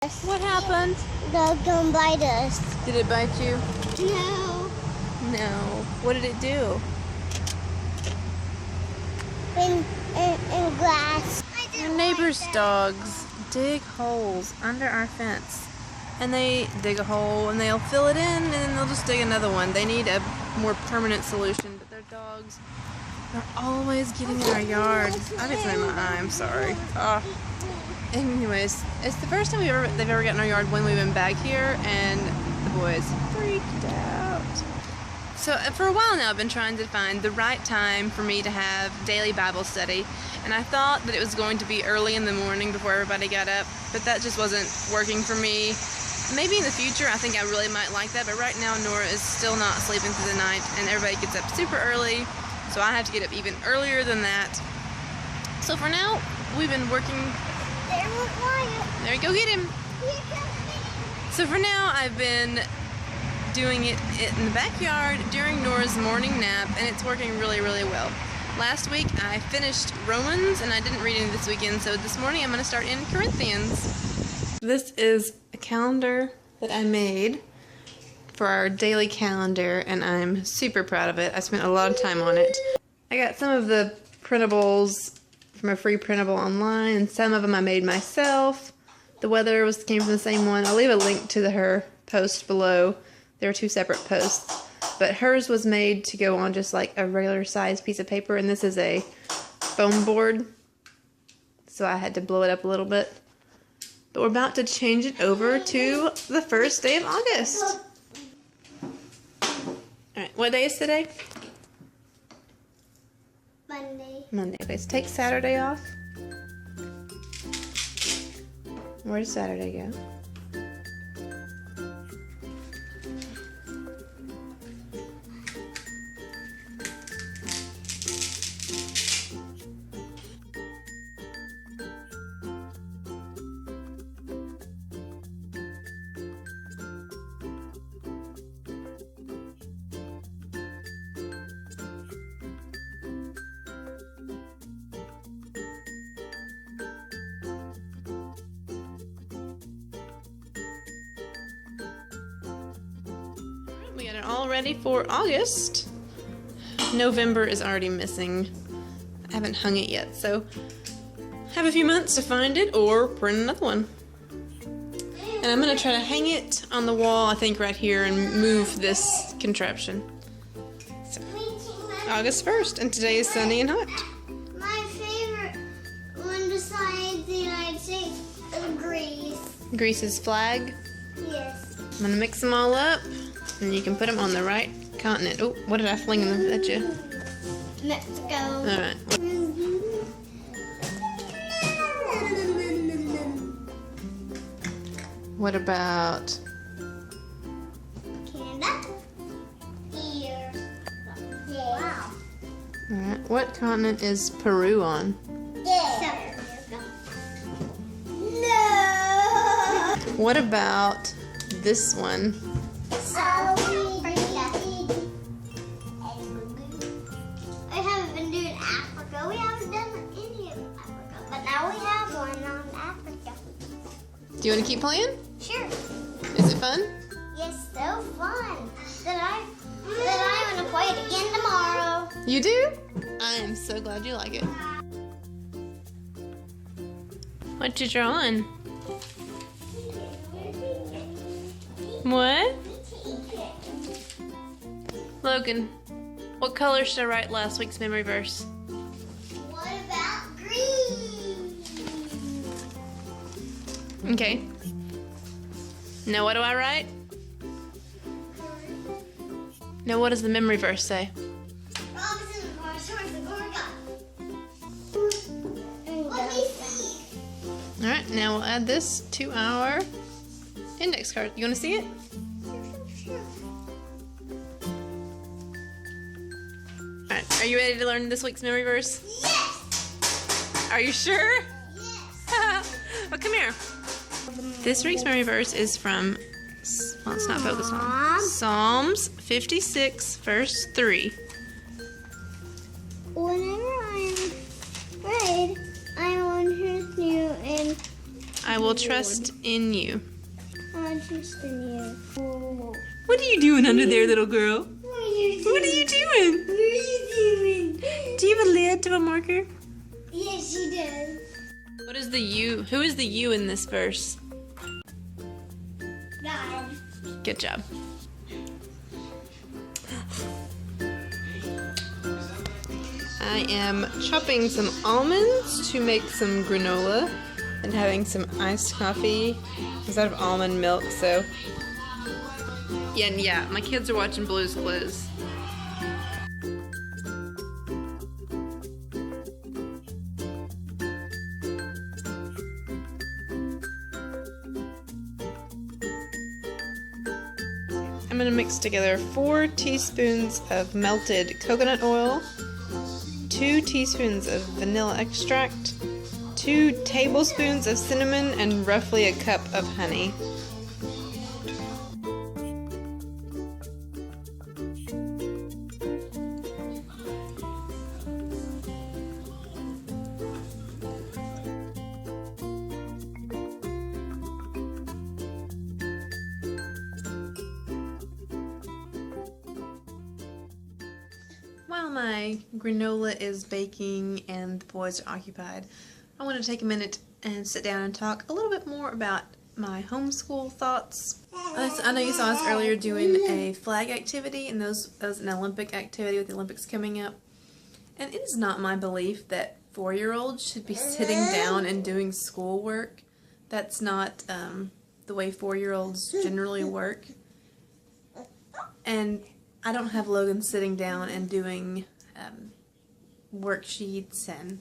What happened? Dog don't bite us. Did it bite you? No. No. What did it do? In glass. Our neighbor's dogs dig holes under our fence. And they dig a hole and they'll fill it in and then they'll just dig another one. They need a more permanent solution, but their dogs are always getting in our yard. I got some in my eye, I'm sorry. Anyways, it's the first time they've ever gotten in our yard when we've been back here, and the boys freaked out. So for a while now I've been trying to find the right time for me to have daily Bible study, and I thought that it was going to be early in the morning before everybody got up, but that just wasn't working for me. Maybe in the future I think I really might like that, but right now Nora is still not sleeping through the night and everybody gets up super early, so I have to get up even earlier than that. So for now we've been working. There we go, get him. So for now I've been doing it in the backyard during Nora's morning nap, and it's working really, really well. Last week I finished Romans and I didn't read any this weekend, so this morning I'm going to start in Corinthians. This is a calendar that I made for our daily calendar, and I'm super proud of it. I spent a lot of time on it. I got some of the printables from a free printable online, and some of them I made myself. The weather came from the same one. I'll leave a link to her post below. There are two separate posts, but hers was made to go on just like a regular size piece of paper, and this is a foam board, so I had to blow it up a little bit. But we're about to change it over to the first day of August. Alright, what day is today? Monday. Monday. Okay, so take Saturday off. Where does Saturday go? We got it all ready for August. November is already missing. I haven't hung it yet, so have a few months to find it or print another one. And I'm going to try to hang it on the wall, I think right here, and move this contraption. So, August 1st, and today is sunny and hot. My favorite one besides the United States is Greece. Greece's flag. Yes. I'm going to mix them all up. And you can put them on the right continent. Oh, what did I fling them at you? Mexico. Alright. What about Canada. Here. Wow. Alright. What continent is Peru on? Yeah. No. What about this one? I haven't been doing Africa. We haven't done any of Africa, but now we have one on Africa. Do you want to keep playing? Sure. Is it fun? Yes, so fun. That I'm gonna play it again tomorrow. You do? I am so glad you like it. What you drawing? What? Logan, what color should I write last week's memory verse? What about green? Okay. Now what do I write? Now what does the memory verse say? Robinson, let me see. Alright, now we'll add this to our index card. You want to see it? Alright, are you ready to learn this week's memory verse? Yes. Are you sure? Yes. Well, come here. This week's memory verse is from, well, it's not focused on, Psalms 56, verse 3. Whenever I'm afraid, I want to you and I will trust in you. I trust in you. What are you doing under there, little girl? What are you What are you doing? What are you doing? Do you have a lid to a marker? Yes, she does. What is the you? Who is the you in this verse? God. Good job. I am chopping some almonds to make some granola and having some iced coffee instead of almond milk, so yeah, my kids are watching Blue's Clues. I'm going to mix together 4 teaspoons of melted coconut oil, 2 teaspoons of vanilla extract, 2 tablespoons of cinnamon, and roughly a cup of honey. While my granola is baking and the boys are occupied, I want to take a minute and sit down and talk a little bit more about my homeschool thoughts. I know you saw us earlier doing a flag activity, and that was an Olympic activity with the Olympics coming up. And it is not my belief that 4-year-olds should be sitting down and doing schoolwork. That's not the way 4-year-olds generally work. And I don't have Logan sitting down and doing worksheets and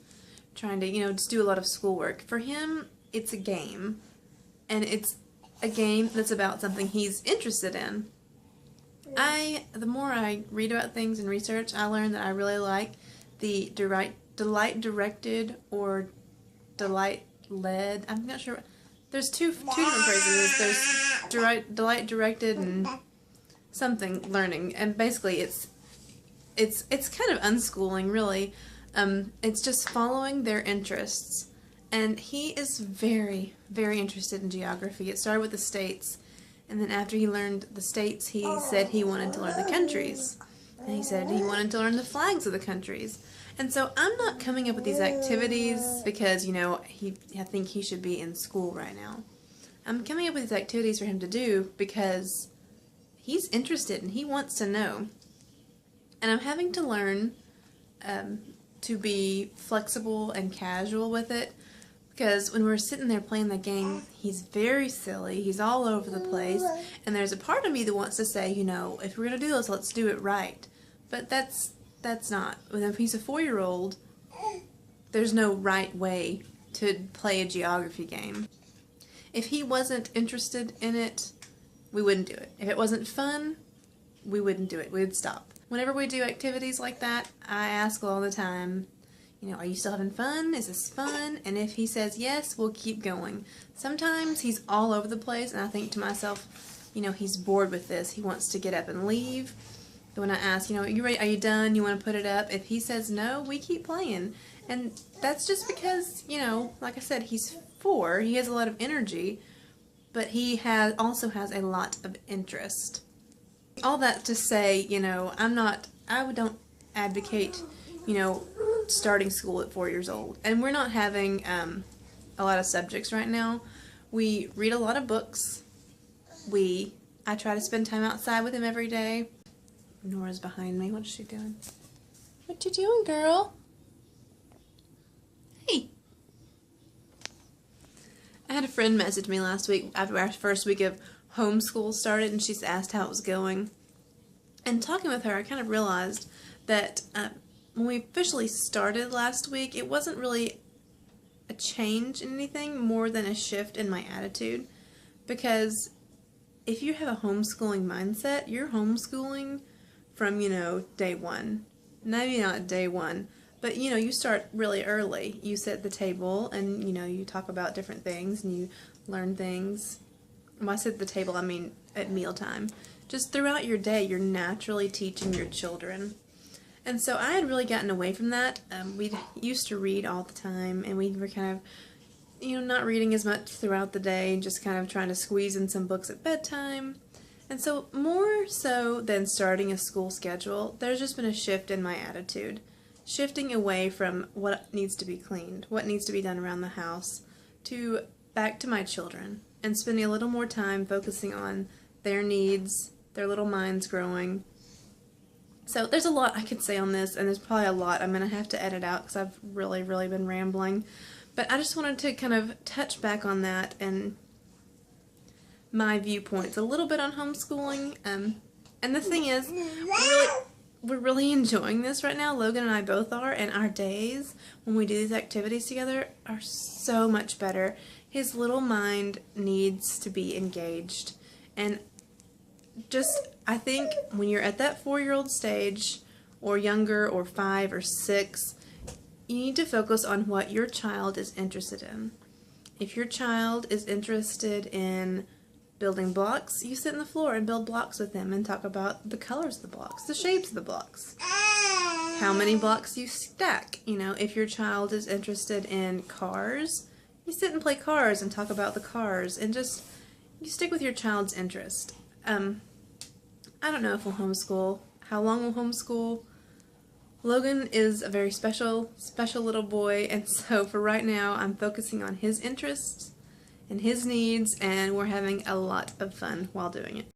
trying to, just do a lot of schoolwork. For him, it's a game. And it's a game that's about something he's interested in. The more I read about things and research, I learn that I really like the delight-directed or delight-led. I'm not sure. There's two different phrases. There's delight-directed and something learning, and basically it's kind of unschooling, really. It's just following their interests, and he is very, very interested in geography. It started with the states, and then after he learned the states, he said he wanted to learn the countries, and he said he wanted to learn the flags of the countries. And so I'm not coming up with these activities because I think he should be in school right now. I'm coming up with these activities for him to do because he's interested and he wants to know. And I'm having to learn to be flexible and casual with it, because when we're sitting there playing the game, he's very silly, he's all over the place, and there's a part of me that wants to say, if we're going to do this, let's do it right. But that's not. If he's a 4-year-old, there's no right way to play a geography game. If he wasn't interested in it, we wouldn't do it. If it wasn't fun, we wouldn't do it. We would stop. Whenever we do activities like that, I ask all the time, are you still having fun? Is this fun? And if he says yes, we'll keep going. Sometimes he's all over the place, and I think to myself, he's bored with this. He wants to get up and leave. But when I ask, you ready? Are you done? You want to put it up? If he says no, we keep playing. And that's just because, like I said, he's 4. He has a lot of energy, but he also has a lot of interest. All that to say, I don't advocate, starting school at 4 years old. And we're not having a lot of subjects right now. We read a lot of books. I try to spend time outside with him every day. Nora's behind me. What's she doing? What you doing, girl? Hey. I had a friend message me last week after our first week of homeschool started, and she's asked how it was going. And talking with her, I kind of realized that when we officially started last week, it wasn't really a change in anything more than a shift in my attitude. Because if you have a homeschooling mindset, you're homeschooling from, day one. Maybe not day one, but, you start really early. You set the table and, you talk about different things and you learn things. When I say the table, I mean at mealtime. Just throughout your day, you're naturally teaching your children. And so I had really gotten away from that. We used to read all the time, and we were kind of not reading as much throughout the day, just kind of trying to squeeze in some books at bedtime. And so more so than starting a school schedule, there's just been a shift in my attitude. Shifting away from what needs to be cleaned, what needs to be done around the house, to back to my children and spending a little more time focusing on their needs, their little minds growing. So there's a lot I could say on this, and there's probably a lot I'm going to have to edit out because I've really been rambling. But I just wanted to kind of touch back on that and my viewpoints a little bit on homeschooling. And the thing is, we're really enjoying this right now. Logan and I both are, and our days when we do these activities together are so much better. His little mind needs to be engaged. And I think when you're at that 4-year-old stage, or younger, or 5 or 6, you need to focus on what your child is interested in. If your child is interested in building blocks, you sit on the floor and build blocks with them and talk about the colors of the blocks, the shapes of the blocks, how many blocks you stack. If your child is interested in cars, you sit and play cars and talk about the cars, and just you stick with your child's interest. I don't know if we'll homeschool, how long we'll homeschool. Logan is a very special little boy, and so for right now I'm focusing on his interests and his needs, and we're having a lot of fun while doing it.